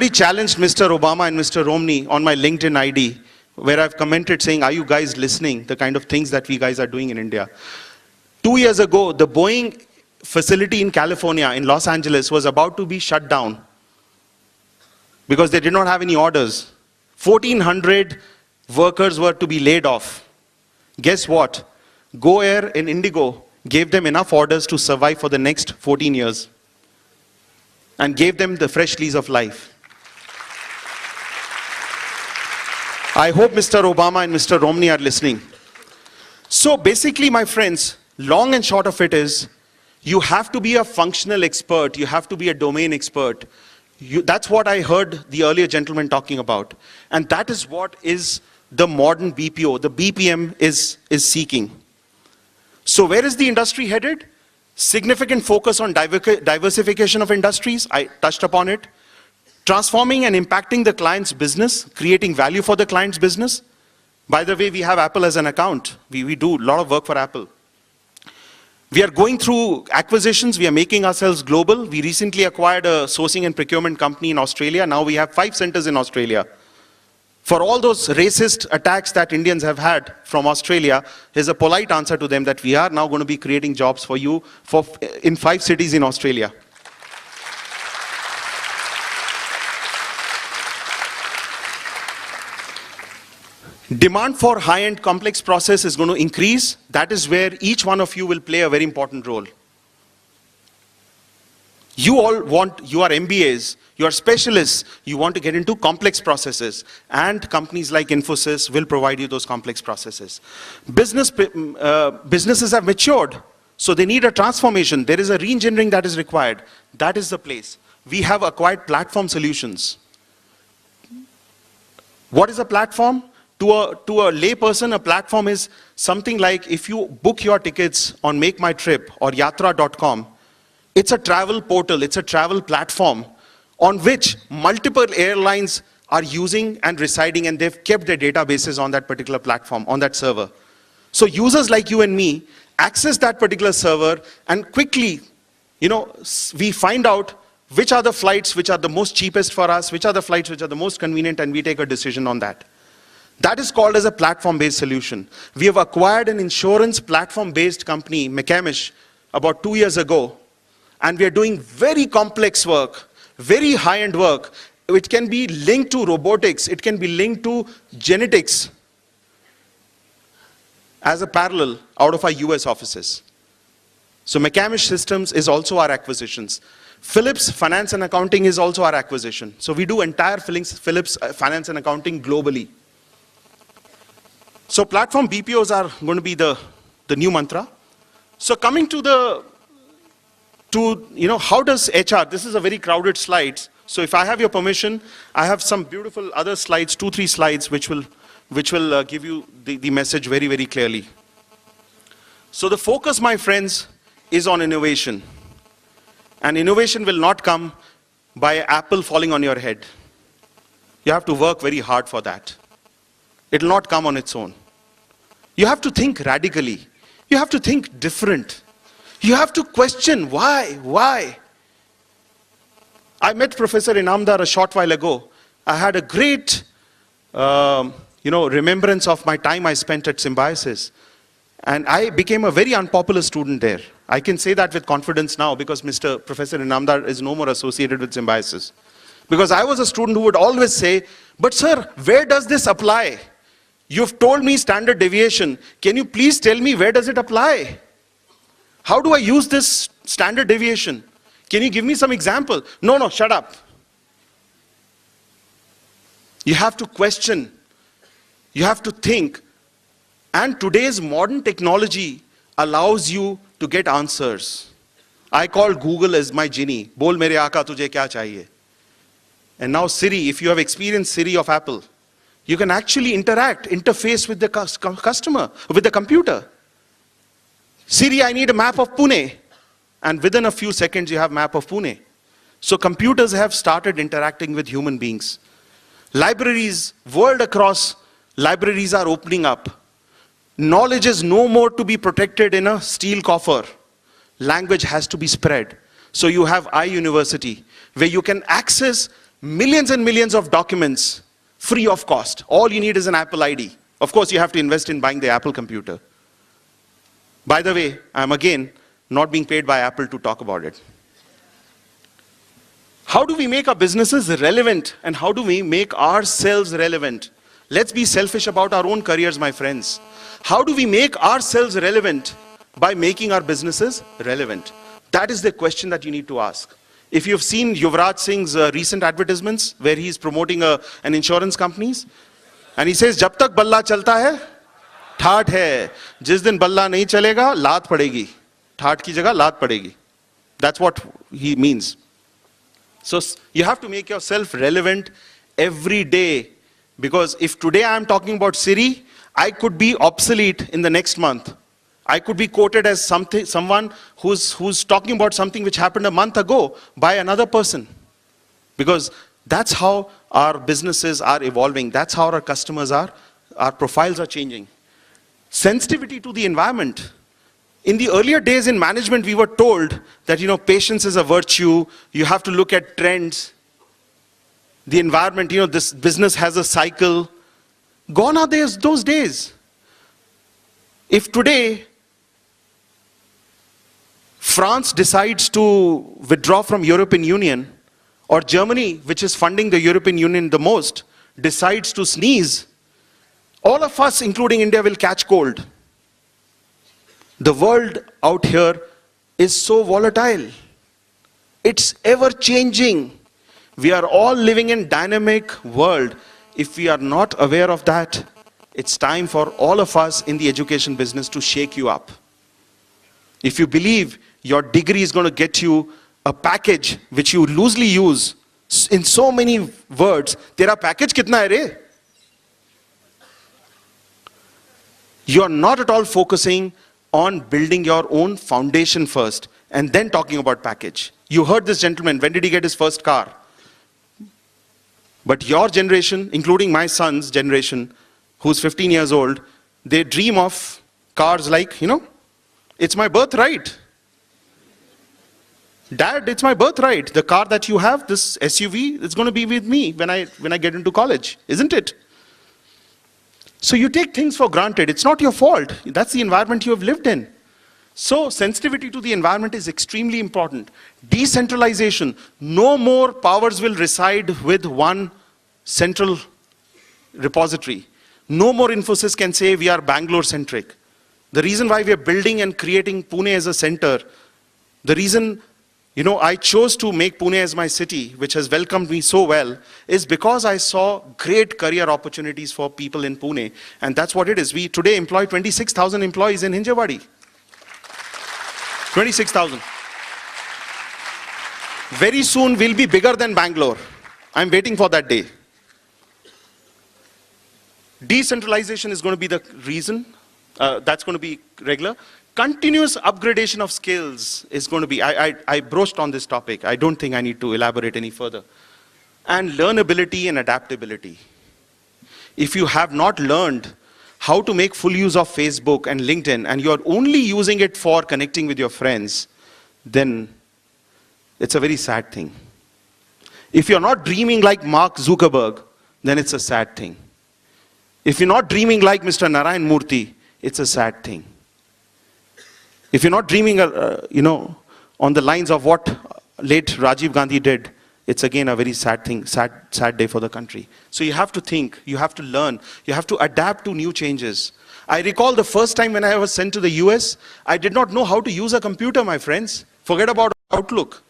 challenged Mr. Obama and Mr. Romney on my LinkedIn ID, where I've commented saying, are you guys listening? The kind of things that we guys are doing in India. 2 years ago, the Boeing facility in California, in Los Angeles, was about to be shut down because they did not have any orders. 1,400 workers were to be laid off. Guess what? Go Air and Indigo gave them enough orders to survive for the next 14 years and gave them the fresh lease of life. I hope Mr. Obama and Mr. Romney are listening. So basically, my friends, long and short of it is, you have to be a functional expert, you have to be a domain expert. That's what I heard the earlier gentleman talking about. And that is what is the modern BPO, the BPM is seeking. So where is the industry headed? Significant focus on diversification of industries, I touched upon it. Transforming and impacting the client's business, creating value for the client's business. By the way, we have Apple as an account. We do a lot of work for Apple. We are going through acquisitions. We are making ourselves global. We recently acquired a sourcing and procurement company in Australia. Now we have 5 centers in Australia. For all those racist attacks that Indians have had from Australia, here's a polite answer to them that we are now going to be creating jobs for you in 5 cities in Australia. Demand for high-end complex process is going to increase. That is where each one of you will play a very important role. You are MBAs, you are specialists, you want to get into complex processes, and companies like Infosys will provide you those complex processes. Businesses have matured, so they need a transformation. There is a re-engineering that is required. That is the place. We have acquired platform solutions. What is a platform? To a lay person, a platform is something like if you book your tickets on Make My Trip or Yatra.com, it's a travel portal, it's a travel platform on which multiple airlines are using and residing, and they've kept their databases on that particular platform, on that server. So users like you and me access that particular server and quickly, we find out which are the flights which are the most cheapest for us, which are the flights which are the most convenient, and we take a decision on that. That is called as a platform-based solution. We have acquired an insurance platform-based company, McCamish, about 2 years ago. and we are doing very complex work, very high-end work. It can be linked to robotics, it can be linked to genetics as a parallel out of our US offices. So McCamish Systems is also our acquisitions. Philips Finance and Accounting is also our acquisition. So we do entire Philips Finance and Accounting globally. So platform BPOs are going to be the new mantra. So coming to how does HR, this is a very crowded slide. So if I have your permission, I have some beautiful other slides, 2-3 slides, which will give you the message very, very clearly. So the focus, my friends, is on innovation. And innovation will not come by apple falling on your head. You have to work very hard for that. It will not come on its own. You have to think radically. You have to think different. You have to question why? I met Professor Inamdar a short while ago. I had a great remembrance of my time I spent at Symbiosis. And I became a very unpopular student there. I can say that with confidence now because Professor Inamdar is no more associated with Symbiosis. Because I was a student who would always say, but sir, where does this apply? You've told me standard deviation. Can you please tell me where does it apply? How do I use this standard deviation? Can you give me some example? No, shut up. You have to question. You have to think. And today's modern technology allows you to get answers. I call Google as my genie. Bol mere aaka tujhe kya chahiye? And now Siri, if you have experienced Siri of Apple, you can actually interface with the customer, with the computer. Siri, I need a map of Pune. And within a few seconds, you have a map of Pune. So computers have started interacting with human beings. Libraries, world across, libraries are opening up. Knowledge is no more to be protected in a steel coffer. Language has to be spread. So you have iUniversity, where you can access millions and millions of documents free of cost. All you need is an Apple ID. Of course, you have to invest in buying the Apple computer. By the way, I'm again not being paid by Apple to talk about it. How do we make our businesses relevant and how do we make ourselves relevant? Let's be selfish about our own careers, my friends. How do we make ourselves relevant? By making our businesses relevant. That is the question that you need to ask. If you've seen Yuvraj Singh's recent advertisements where he's promoting an insurance companies, and he says, "Jab tak balla chalta hai, ठाठ hai. Jis din balla nahi chalega, laat padegi. ठाठ ki jagah laat padegi." That's what he means. So you have to make yourself relevant every day. Because if today I am talking about Siri, I could be obsolete in the next month. I could be quoted as someone who's talking about something which happened a month ago by another person. Because that's how our businesses are evolving. That's how our customers are, our profiles are changing. Sensitivity to the environment. In the earlier days in management, we were told that, patience is a virtue. You have to look at trends. The environment, this business has a cycle. Gone are those days. If today, France decides to withdraw from European Union, or Germany, which is funding the European Union the most, decides to sneeze, all of us, including India, will catch cold. The world out here is so volatile. It's ever changing. We are all living in a dynamic world. If we are not aware of that, it's time for all of us in the education business to shake you up. If you believe your degree is going to get you a package which you loosely use in so many words, tera package kitna hai re? You are not at all focusing on building your own foundation first and then talking about package. You heard this gentleman, when did he get his first car? But your generation, including my son's generation, who's 15 years old, they dream of cars like, it's my birthright. Dad, it's my birthright. The car that you have, this SUV, it's going to be with me when I get into college, isn't it? So you take things for granted. It's not your fault. That's the environment you have lived in. So sensitivity to the environment is extremely important. Decentralization, no more powers will reside with one central repository. No more Infosys can say we are Bangalore-centric. The reason why we are building and creating Pune as a center, the reason I chose to make Pune as my city, which has welcomed me so well, is because I saw great career opportunities for people in Pune. And that's what it is. We today employ 26,000 employees in Hinjawadi. 26,000. Very soon we'll be bigger than Bangalore. I'm waiting for that day. Decentralization is going to be the reason. That's going to be regular. Continuous upgradation of skills is going to be, I broached on this topic. I don't think I need to elaborate any further. And learnability and adaptability. If you have not learned how to make full use of Facebook and LinkedIn, and you're only using it for connecting with your friends, then it's a very sad thing. If you're not dreaming like Mark Zuckerberg, then it's a sad thing. If you're not dreaming like Mr. Narayan Murthy, it's a sad thing. If you're not dreaming, on the lines of what late Rajiv Gandhi did, it's again a very sad thing, sad day for the country. So you have to think, you have to learn, you have to adapt to new changes. I recall the first time when I was sent to the US, I did not know how to use a computer, my friends. Forget about Outlook.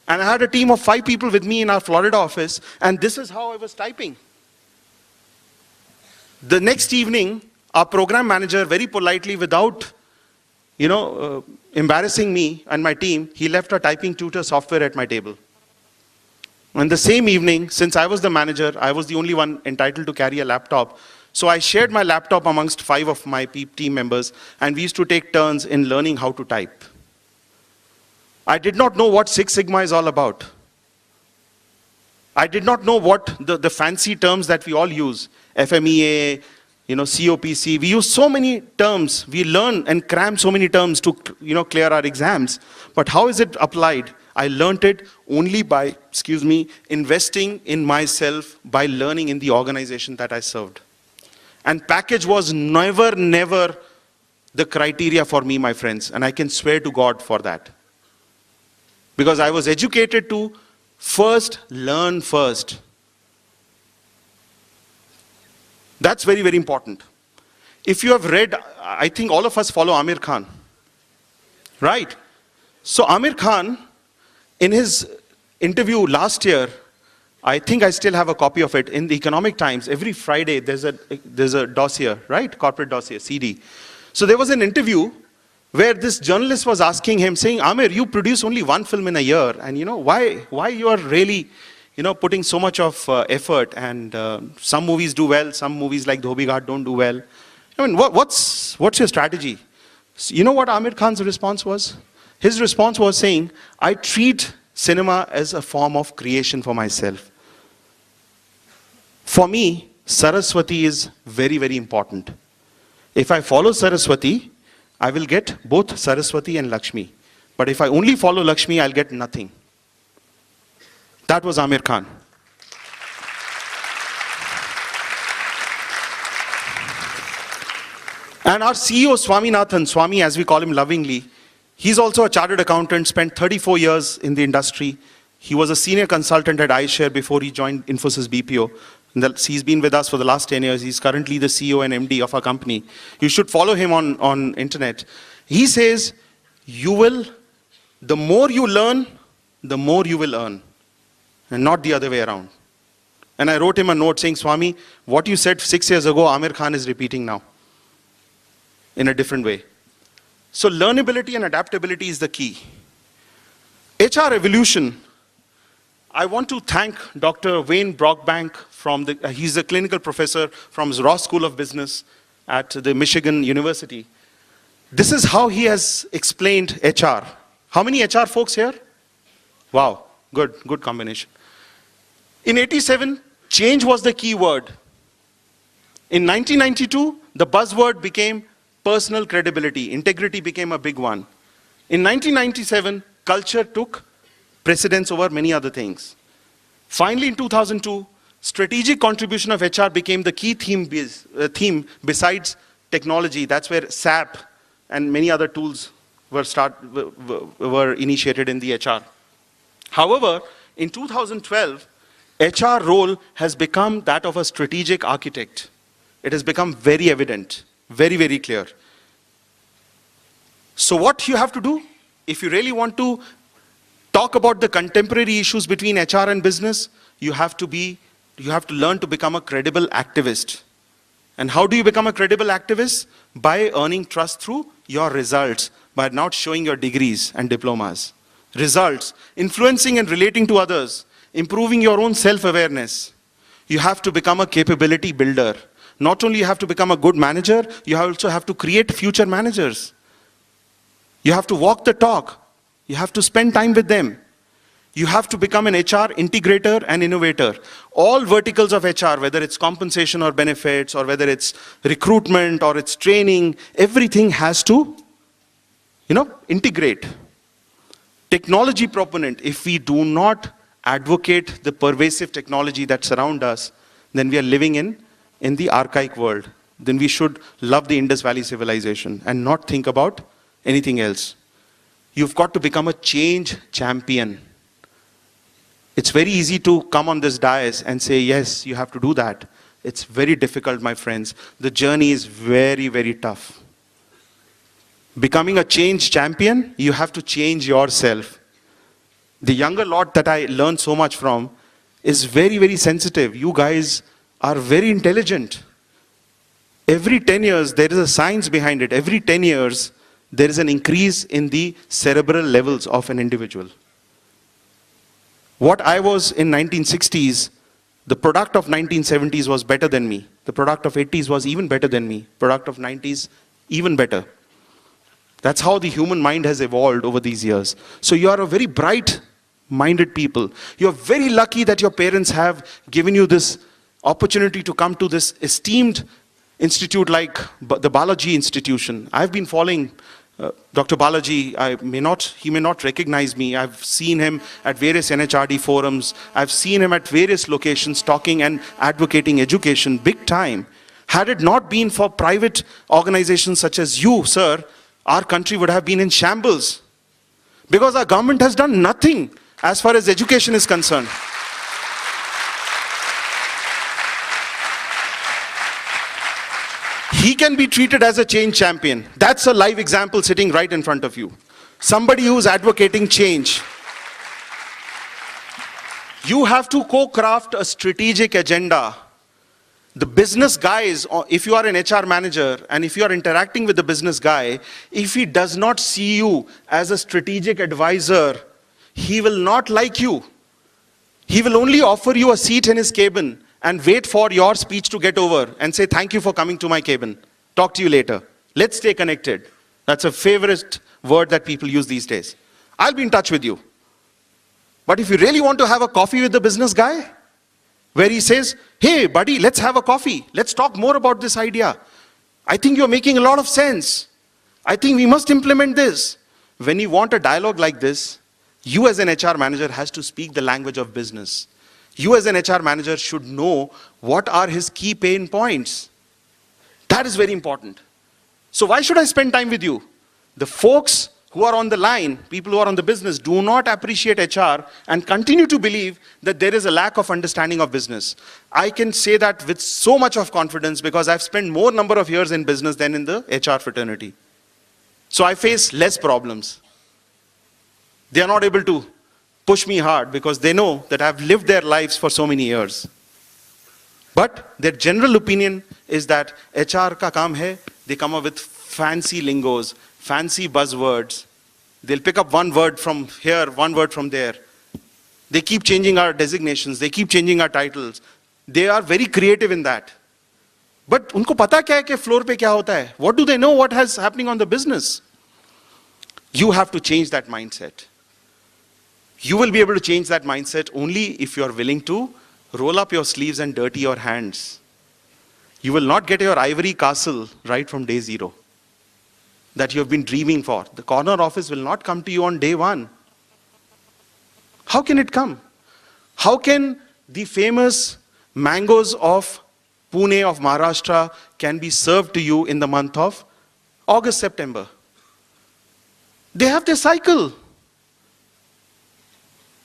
And I had a team of 5 people with me in our Florida office, and this is how I was typing. The next evening, our program manager, very politely, without embarrassing me and my team, he left a typing tutor software at my table. And the same evening, since I was the manager, I was the only one entitled to carry a laptop. So I shared my laptop amongst 5 of my team members, and we used to take turns in learning how to type. I did not know what Six Sigma is all about. I did not know what the fancy terms that we all use, FMEA, COPC, we use so many terms, we learn and cram so many terms to, clear our exams. But how is it applied? I learned it only by, investing in myself, by learning in the organization that I served. And package was never the criteria for me, my friends. And I can swear to God for that. Because I was educated to first learn first. That's very, very important. If you have read, I think all of us follow Amir Khan, right? So Amir Khan, in his interview last year, I think I still have a copy of it, in the Economic Times, every Friday there's a dossier, right? Corporate dossier, CD. So there was an interview where this journalist was asking him, saying, Amir, you produce only 1 film in a year, and why you are really putting so much of effort, and some movies do well, some movies like Dhobi Ghat don't do well. I mean, what's your strategy? So you know what Amir Khan's response was? His response was saying, I treat cinema as a form of creation for myself. For me, Saraswati is very, very important. If I follow Saraswati, I will get both Saraswati and Lakshmi. But if I only follow Lakshmi, I'll get nothing. That was Amir Khan. And our CEO, Swaminathan, Swami as we call him lovingly, he's also a chartered accountant, spent 34 years in the industry. He was a senior consultant at iShare before he joined Infosys BPO. He's been with us for the last 10 years. He's currently the CEO and MD of our company. You should follow him on internet. He says, the more you learn, the more you will earn. And not the other way around. And I wrote him a note saying, Swami, what you said 6 years ago, Amir Khan is repeating now. In a different way. So learnability and adaptability is the key. HR evolution. I want to thank Dr. Wayne Brockbank he's a clinical professor from Ross School of Business at the Michigan University. This is how he has explained HR. How many HR folks here? Wow, good combination. In 87, change was the key word. In 1992, the buzzword became personal credibility. Integrity became a big one. In 1997, culture took precedence over many other things. Finally, in 2002, strategic contribution of HR became the key theme besides technology. That's where SAP and many other tools were initiated in the HR. However, in 2012, HR role has become that of a strategic architect. It has become very evident, very, very clear. So what you have to do, if you really want to talk about the contemporary issues between HR and business, you have to learn to become a credible activist. And how do you become a credible activist? By earning trust through your results, by not showing your degrees and diplomas. Results, influencing and relating to others, improving your own self-awareness. You have to become a capability builder. Not only you have to become a good manager, you also have to create future managers. You have to walk the talk. You have to spend time with them. You have to become an HR integrator and innovator. All verticals of HR, whether it's compensation or benefits, or whether it's recruitment or it's training, everything has to, integrate. Technology proponent, if we do not advocate the pervasive technology that surrounds us, then we are living in the archaic world. Then we should love the Indus Valley civilization and not think about anything else. You've got to become a change champion. It's very easy to come on this dais and say, yes, you have to do that. It's very difficult, my friends. The journey is very, very tough. Becoming a change champion, you have to change yourself. The younger lot that I learned so much from is very, very sensitive. You guys are very intelligent. Every 10 years, there is a science behind it. Every 10 years, there is an increase in the cerebral levels of an individual. What I was in 1960s, the product of 1970s was better than me. The product of 80s was even better than me. Product of 90s, even better. That's how the human mind has evolved over these years. So you are a very bright-minded people. You're very lucky that your parents have given you this opportunity to come to this esteemed institute like the Balaji Institution. I've been following Dr. Balaji. He may not recognize me. I've seen him at various NHRD forums. I've seen him at various locations talking and advocating education big time. Had it not been for private organizations such as you, sir, our country would have been in shambles. Because our government has done nothing as far as education is concerned. He can be treated as a change champion. That's a live example sitting right in front of you. Somebody who's advocating change. You have to co-craft a strategic agenda. The business guys, if you are an HR manager and if you are interacting with the business guy, if he does not see you as a strategic advisor, he will not like you. He will only offer you a seat in his cabin and wait for your speech to get over and say, thank you for coming to my cabin. Talk to you later. Let's stay connected. That's a favorite word that people use these days. I'll be in touch with you. But if you really want to have a coffee with the business guy, where he says, hey, buddy, let's have a coffee. Let's talk more about this idea. I think you're making a lot of sense. I think we must implement this. When you want a dialogue like this, you as an HR manager has to speak the language of business. You as an HR manager should know what are his key pain points. That is very important. So why should I spend time with you? The folks who are on the line, people who are on the business, do not appreciate HR and continue to believe that there is a lack of understanding of business. I can say that with so much of confidence because I've spent more number of years in business than in the HR fraternity. So I face less problems. They are not able to push me hard because they know that I've lived their lives for so many years. But their general opinion is that HR ka kaam hai, they come up with fancy lingos, fancy buzzwords. They'll pick up one word from here, one word from there. They keep changing our designations, they keep changing our titles. They are very creative in that. But unko pata kya hai ki floor pe kya hota hai? What do they know what is happening on the business? You have to change that mindset. You will be able to change that mindset only if you are willing to roll up your sleeves and dirty your hands. You will not get your ivory castle right from day zero that you have been dreaming for. The corner office will not come to you on day one. How can it come? How can the famous mangoes of Pune, of Maharashtra, can be served to you in the month of August, September? They have their cycle.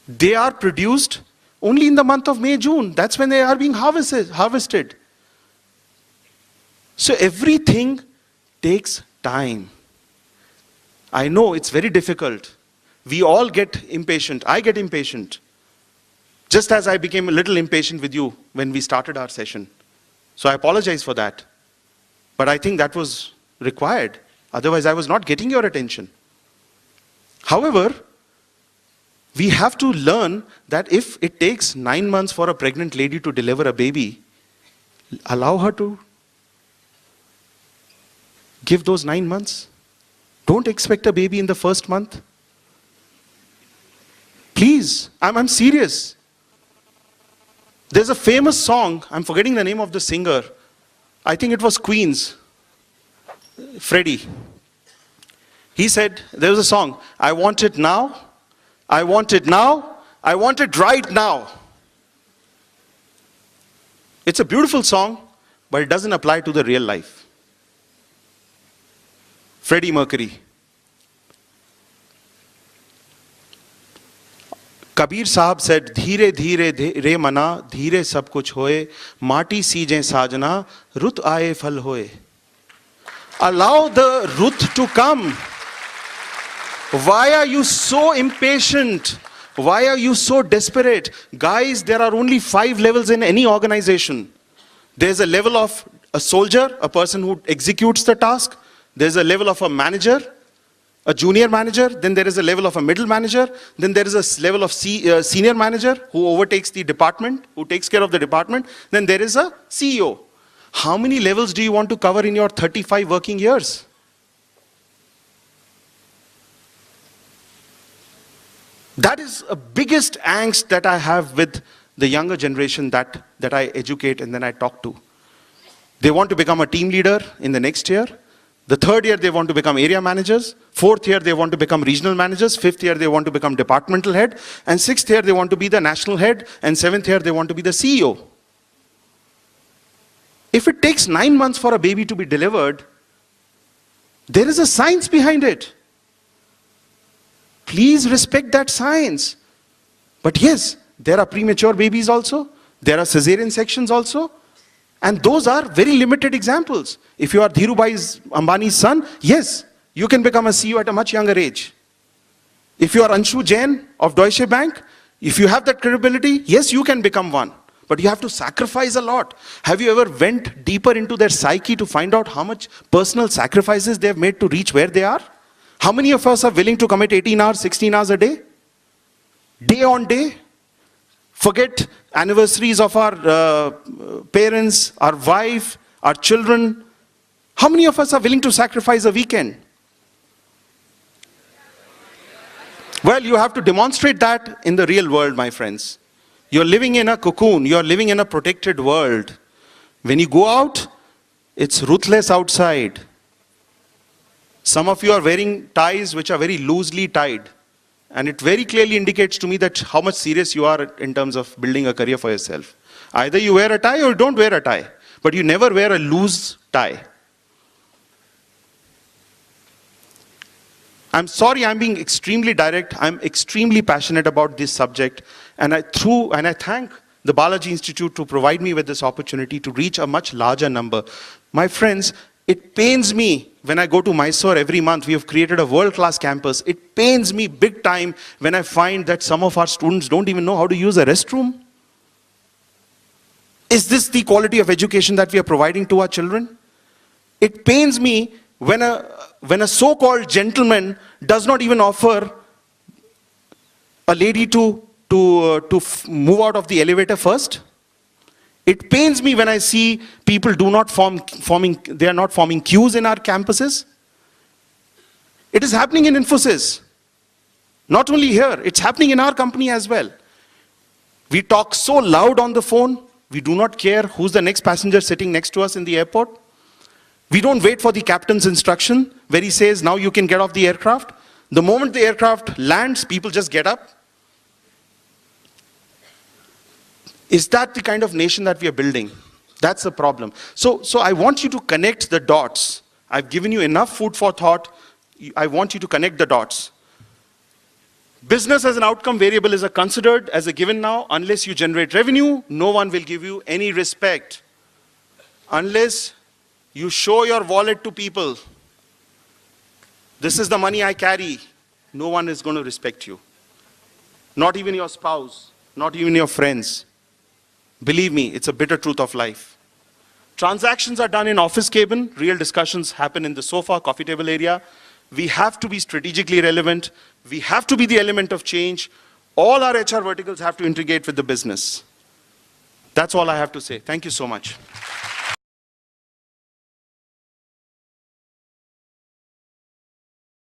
They are produced only in the month of May, June. That's when they are being harvested. So everything takes time. I know it's very difficult. We all get impatient. I get impatient. Just as I became a little impatient with you when we started our session. So I apologize for that. But I think that was required. Otherwise, I was not getting your attention. However, we have to learn that if it takes 9 months for a pregnant lady to deliver a baby, allow her to give those 9 months. Don't expect a baby in the first month. Please, I'm serious. There's a famous song, I'm forgetting the name of the singer. I think it was Queen's, Freddie. He said, there was a song, I want it now, I want it now, I want it right now. It's a beautiful song, but it doesn't apply to the real life. Freddie Mercury. Kabir Sahab said, धीरे धीरे रे मना, धीरे सब कुछ होए, माटी सीजें साजना, रुत आए फल होए. Allow the ruth to come. Why are you so impatient? Why are you so desperate? Guys, there are only 5 levels in any organization. There's a level of a soldier, a person who executes the task. There's a level of a manager, a junior manager. Then there is a level of a middle manager. Then there is a level of senior manager who overtakes the department, who takes care of the department. Then there is a CEO. How many levels do you want to cover in your 35 working years? That is a biggest angst that I have with the younger generation that I educate and then I talk to. They want to become a team leader in the next year. The 3rd year they want to become area managers. 4th year they want to become regional managers. 5th year they want to become departmental head. And 6th year they want to be the national head. And 7th year they want to be the CEO. If it takes 9 months for a baby to be delivered, there is a science behind it. Please respect that science. But yes, there are premature babies also. There are cesarean sections also. And those are very limited examples. If you are Dhirubhai Ambani's son, yes, you can become a CEO at a much younger age. If you are Anshu Jain of Deutsche Bank, if you have that credibility, yes, you can become one. But you have to sacrifice a lot. Have you ever went deeper into their psyche to find out how much personal sacrifices they have made to reach where they are? How many of us are willing to commit 18 hours, 16 hours a day? Day on day? Forget anniversaries of our parents, our wife, our children. How many of us are willing to sacrifice a weekend? Well, you have to demonstrate that in the real world, my friends. You're living in a cocoon. You're living in a protected world. When you go out, it's ruthless outside. Some of you are wearing ties which are very loosely tied. And it very clearly indicates to me that how much serious you are in terms of building a career for yourself. Either you wear a tie or you don't wear a tie. But you never wear a loose tie. I'm sorry, I'm being extremely direct. I'm extremely passionate about this subject. And I thank the Balaji Institute to provide me with this opportunity to reach a much larger number. My friends, it pains me when I go to Mysore every month. We have created a world-class campus. It pains me big time when I find that some of our students don't even know how to use a restroom. Is this the quality of education that we are providing to our children? It pains me when a so-called gentleman does not even offer a lady to move out of the elevator first. It pains me when I see people they are not forming queues in our campuses. It is happening in Infosys. Not only here, it's happening in our company as well. We talk so loud on the phone, we do not care who's the next passenger sitting next to us in the airport. We don't wait for the captain's instruction where he says, now you can get off the aircraft. The moment the aircraft lands, people just get up. Is that the kind of nation that we are building? That's the problem. So I want you to connect the dots. I've given you enough food for thought. I want you to connect the dots. Business as an outcome variable is considered as a given now. Unless you generate revenue, no one will give you any respect. Unless you show your wallet to people, this is the money I carry, no one is going to respect you. Not even your spouse, not even your friends. Believe me, it's a bitter truth of life. Transactions are done in office cabin, real discussions happen in the sofa, coffee table area. We have to be strategically relevant. We have to be the element of change. All our HR verticals have to integrate with the business. That's all I have to say. Thank you so much.